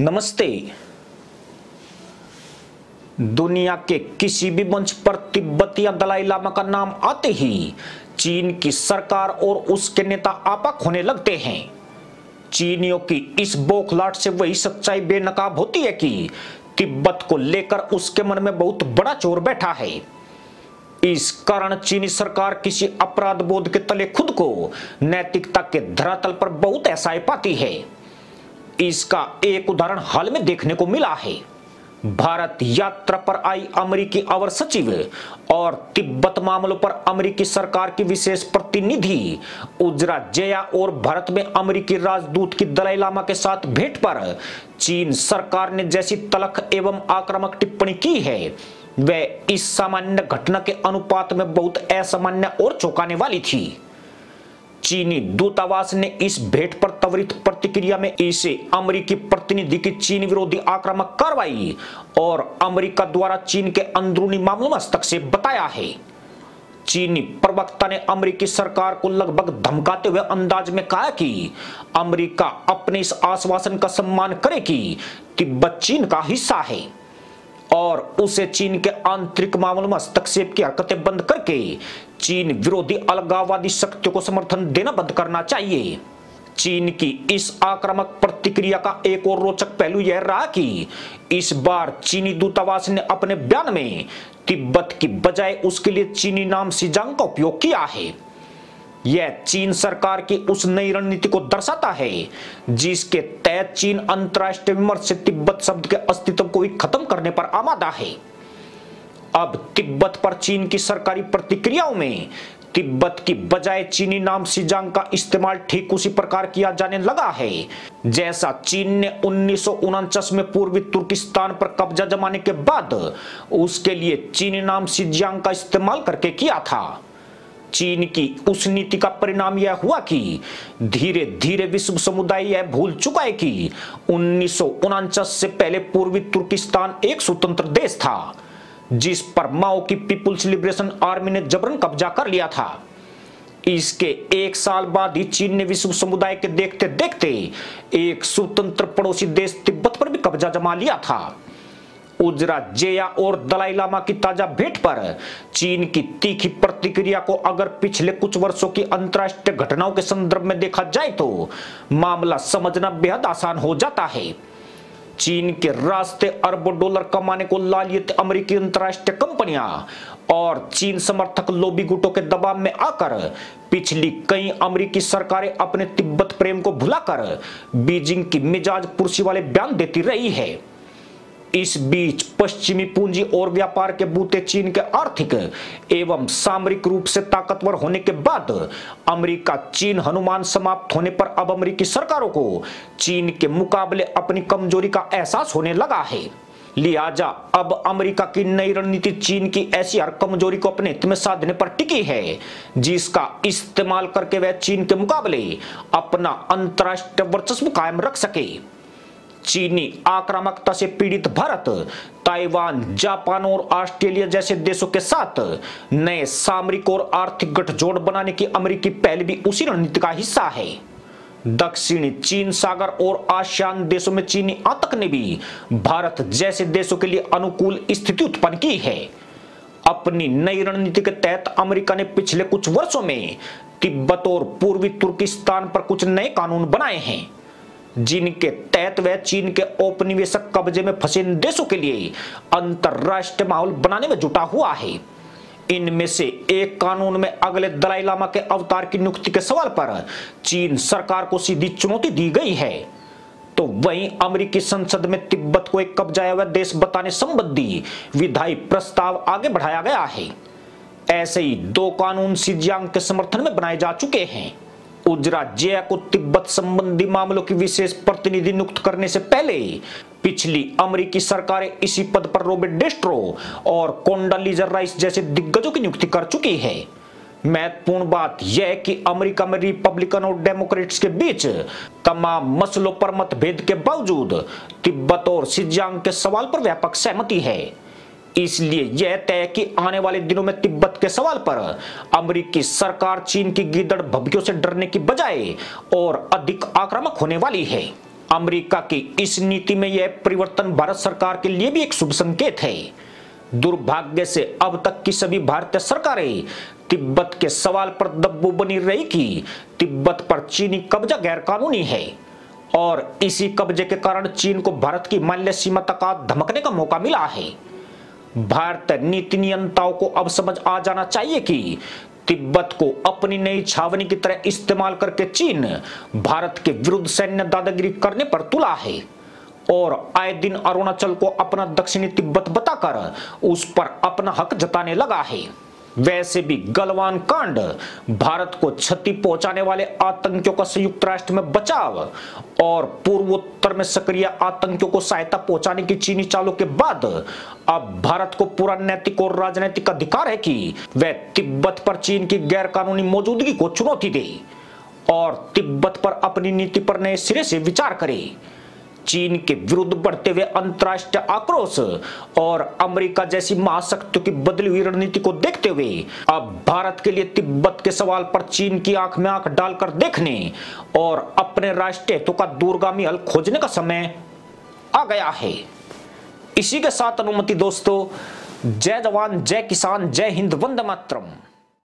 नमस्ते। दुनिया के किसी भी मंच पर तिब्बत या दलाई लामा का नाम आते ही चीन की सरकार और उसके नेता आपा होने लगते हैं। चीनियों की इस बौखलाहट से वही सच्चाई बेनकाब होती है कि तिब्बत को लेकर उसके मन में बहुत बड़ा चोर बैठा है। इस कारण चीनी सरकार किसी अपराध बोध के तले खुद को नैतिकता के धरातल पर बहुत असहाय पाती है। इसका एक उदाहरण हाल में देखने को मिला है। भारत यात्रा पर आई अमेरिकी अवर सचिव और तिब्बत मामलों पर अमेरिकी सरकार की विशेष प्रतिनिधि उजरा जया और भारत में अमेरिकी राजदूत की दलाई लामा के साथ भेंट पर चीन सरकार ने जैसी तल्ख एवं आक्रामक टिप्पणी की है वह इस सामान्य घटना के अनुपात में बहुत असामान्य और चौंकाने वाली थी। चीनी दूतावास ने इस भेंट पर त्वरित प्रतिक्रिया में इसे अमेरिकी प्रतिनिधि की चीन विरोधी आक्रामक कार्रवाई और अमेरिका द्वारा चीन के अंदरूनी मामलों में हस्तक्षेप बताया है। चीनी प्रवक्ता ने अमेरिकी सरकार को लगभग धमकाते हुए अंदाज में कहा कि अमेरिका अपने इस आश्वासन का सम्मान करे कि तिब्बत चीन का हिस्सा है और उसे चीन के आंतरिक मामलों में हस्तक्षेप की हरकतें बंद करके चीन विरोधी अलगाववादी शक्तियों को समर्थन देना बंद करना चाहिए। चीन की इस आक्रामक प्रतिक्रिया का एक और रोचक पहलू यह रहा कि इस बार चीनी दूतावास ने अपने बयान में तिब्बत की बजाय उसके लिए चीनी नाम शिजांग का उपयोग किया है। यह चीन सरकार की उस नई रणनीति को दर्शाता है जिसके तहत चीन अंतर्राष्ट्रीय विमर्श से तिब्बत शब्द के अस्तित्व को ही खत्म करने पर आमादा है। अब तिब्बत पर चीन की सरकारी प्रतिक्रियाओं में तिब्बत की बजाय चीनी नाम शिजांग का इस्तेमाल ठीक उसी प्रकार किया जाने लगा है जैसा चीन ने 1949 में पूर्वी तुर्किस्तान पर कब्जा जमाने के बाद उसके लिए चीनी नाम शिजांग का इस्तेमाल करके किया था। चीन की उस नीति का परिणाम यह हुआ कि धीरे धीरे विश्व समुदाय यह भूल चुका है कि 1949 से पहले पूर्वी तुर्किस्तान एक स्वतंत्र देश था जिस पर माओ की पीपुल्स लिबरेशन आर्मी ने जबरन कब्जा कर लिया था। इसके एक साल बाद ही चीन ने विश्व समुदाय के देखते देखते एक स्वतंत्र पड़ोसी देश तिब्बत पर भी कब्जा जमा लिया था। उजरा जेया और दलाई लामा की ताजा भेंट पर चीन की तीखी प्रतिक्रिया को अगर पिछले कुछ वर्षों की अंतर्राष्ट्रीय घटनाओं के संदर्भ में देखा जाए तो मामला समझना बेहद आसान हो जाता है। चीन के रास्ते अरबों डॉलर कमाने को लालियत अमेरिकी अंतर्राष्ट्रीय कंपनियां और चीन समर्थक लॉबी गुटों के दबाव में आकर पिछली कई अमेरिकी सरकारें अपने तिब्बत प्रेम को भुलाकर बीजिंग की मिजाज पुरसी वाले बयान देती रही है। इस बीच पश्चिमी पूंजी और व्यापार के बूते चीन के आर्थिक एवं सामरिक रूप से ताकतवर होने के बाद अमेरिका चीन हनुमान समाप्त होने पर अब अमेरिकी सरकारों को चीन के मुकाबले अपनी कमजोरी का एहसास होने लगा है। लिहाजा अब अमेरिका की नई रणनीति चीन की ऐसी हर कमजोरी को अपने हित में साधने पर टिकी है जिसका इस्तेमाल करके वह चीन के मुकाबले अपना अंतर्राष्ट्रीय वर्चस्व कायम रख सके। चीनी आक्रामकता से पीड़ित भारत, ताइवान, जापान और ऑस्ट्रेलिया जैसे देशों के साथ नए सामरिक और आर्थिक गठजोड़ बनाने की अमेरिकी पहल भी उसी रणनीति का हिस्सा है। दक्षिणी चीन सागर और आसियान देशों में चीनी आतंक ने भी भारत जैसे देशों के लिए अनुकूल स्थिति उत्पन्न की है। अपनी नई रणनीति के तहत अमेरिका ने पिछले कुछ वर्षों में तिब्बत और पूर्वी तुर्किस्तान पर कुछ नए कानून बनाए हैं जिनके तहत वह चीन के औपनिवेशिक कब्जे में फंसे देशों के लिए अंतरराष्ट्रीय माहौल बनाने में जुटा हुआ है। इनमें से एक कानून में अगले दलाई लामा के अवतार की नियुक्ति के सवाल पर चीन सरकार को सीधी चुनौती दी गई है, तो वहीं अमेरिकी संसद में तिब्बत को एक कब्जाया हुआ देश बताने संबंधी विधायी प्रस्ताव आगे बढ़ाया गया है। ऐसे ही दो कानून शिजियांग के समर्थन में बनाए जा चुके हैं। उजरा जेया को तिब्बत संबंधी मामलों की विशेष प्रतिनिधि नियुक्त करने से पहले पिछली अमेरिकी सरकारें इसी पद पर रॉबर्ट डेस्ट्रो और कोंडोलीजा राइस जैसे दिग्गजों की नियुक्ति कर चुकी है। महत्वपूर्ण बात यह है कि अमेरिका में रिपब्लिकन और डेमोक्रेट्स के बीच तमाम मसलों पर मतभेद के बावजूद तिब्बत और शिजियांग के सवाल पर व्यापक सहमति है। इसलिए यह तय है कि आने वाले दिनों में तिब्बत के सवाल पर अमेरिकी सरकार चीन की गीदड़ भभकियों से डरने की बजाय और अधिक आक्रामक होने वाली है। अमेरिका की इस नीति में यह परिवर्तन भारत सरकार के लिए भी एक शुभ संकेत है। दुर्भाग्य से अब तक की सभी भारतीय सरकारें तिब्बत के सवाल पर दब्बू बनी रही कि तिब्बत पर चीनी कब्जा गैरकानूनी है और इसी कब्जे के कारण चीन को भारत की माल्य सीमा तक धमकने का मौका मिला है। भारतीय नीति नियंताओं को अब समझ आ जाना चाहिए कि तिब्बत को अपनी नई छावनी की तरह इस्तेमाल करके चीन भारत के विरुद्ध सैन्य दादागिरी करने पर तुला है और आए दिन अरुणाचल को अपना दक्षिणी तिब्बत बताकर उस पर अपना हक जताने लगा है। वैसे भी गलवान कांड, भारत को क्षति पहुंचाने वाले आतंकियों का संयुक्त राष्ट्र में बचाव और पूर्वोत्तर में सक्रिय आतंकियों को सहायता पहुंचाने की चीनी चालों के बाद अब भारत को पूरा नैतिक और राजनीतिक अधिकार है कि वह तिब्बत पर चीन की गैरकानूनी मौजूदगी को चुनौती दे और तिब्बत पर अपनी नीति पर नए सिरे से विचार करे। चीन के विरुद्ध बढ़ते हुए अंतर्राष्ट्रीय आक्रोश और अमेरिका जैसी महाशक्तियों की बदली हुई रणनीति को देखते हुए अब भारत के लिए तिब्बत के सवाल पर चीन की आंख में आंख डालकर देखने और अपने राष्ट्रीय हितों का दूरगामी हल खोजने का समय आ गया है। इसी के साथ अनुमति दोस्तों, जय जवान, जय किसान, जय हिंद, वंदे मातरम।